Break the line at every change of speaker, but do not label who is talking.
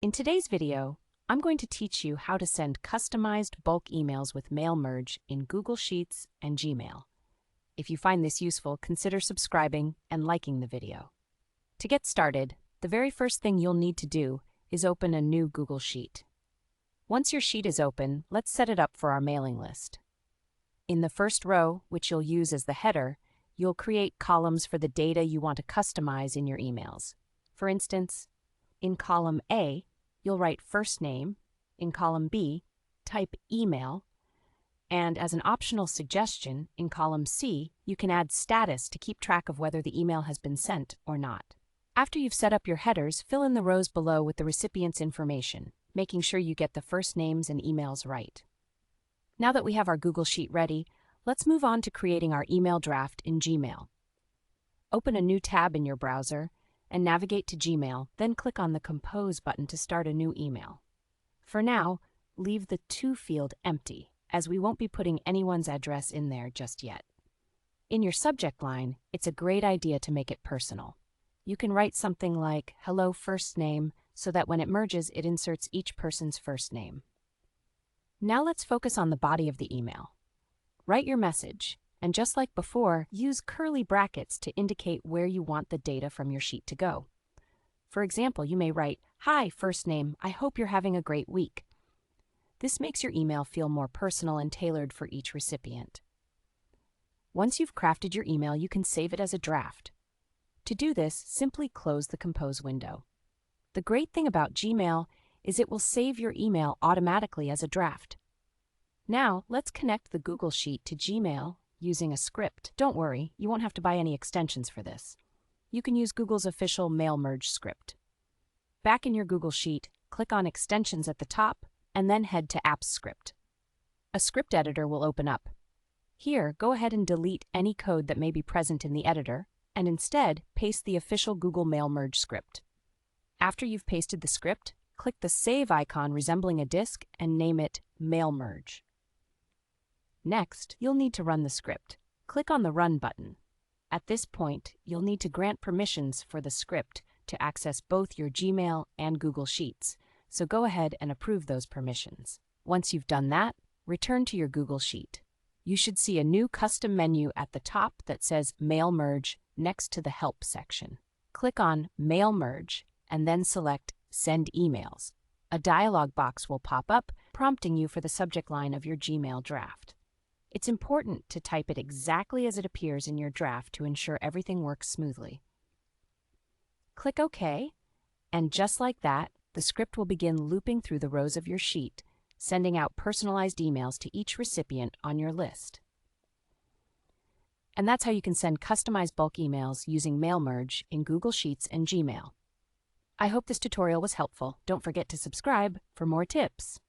In today's video, I'm going to teach you how to send customized bulk emails with mail merge in Google Sheets and Gmail. If you find this useful, consider subscribing and liking the video. To get started, the very first thing you'll need to do is open a new Google Sheet. Once your sheet is open, let's set it up for our mailing list. In the first row, which you'll use as the header, you'll create columns for the data you want to customize in your emails. For instance, in column A, you'll write first name. In column B, type email. And as an optional suggestion, in column C, you can add status to keep track of whether the email has been sent or not. After you've set up your headers, fill in the rows below with the recipient's information, making sure you get the first names and emails right. Now that we have our Google Sheet ready, let's move on to creating our email draft in Gmail. Open a new tab in your browser and navigate to Gmail, then click on the Compose button to start a new email. For now, leave the To field empty, as we won't be putting anyone's address in there just yet. In your subject line, it's a great idea to make it personal. You can write something like, "Hello first name," so that when it merges, it inserts each person's first name. Now let's focus on the body of the email. Write your message, and just like before, use curly brackets to indicate where you want the data from your sheet to go. For example, you may write, "Hi, first name, I hope you're having a great week." This makes your email feel more personal and tailored for each recipient. Once you've crafted your email, you can save it as a draft. To do this, simply close the Compose window. The great thing about Gmail is it will save your email automatically as a draft. Now, let's connect the Google Sheet to Gmail using a script. Don't worry, you won't have to buy any extensions for this. You can use Google's official mail merge script. Back in your Google Sheet, click on Extensions at the top, and then head to Apps Script. A script editor will open up. Here, go ahead and delete any code that may be present in the editor, and instead, paste the official Google Mail Merge script. After you've pasted the script, click the Save icon resembling a disk and name it Mail Merge. Next, you'll need to run the script. Click on the Run button. At this point, you'll need to grant permissions for the script to access both your Gmail and Google Sheets, so go ahead and approve those permissions. Once you've done that, return to your Google Sheet. You should see a new custom menu at the top that says Mail Merge next to the Help section. Click on Mail Merge and then select Send Emails. A dialog box will pop up, prompting you for the subject line of your Gmail draft. It's important to type it exactly as it appears in your draft to ensure everything works smoothly. Click OK, and just like that, the script will begin looping through the rows of your sheet, sending out personalized emails to each recipient on your list. And that's how you can send customized bulk emails using Mail Merge in Google Sheets and Gmail. I hope this tutorial was helpful. Don't forget to subscribe for more tips.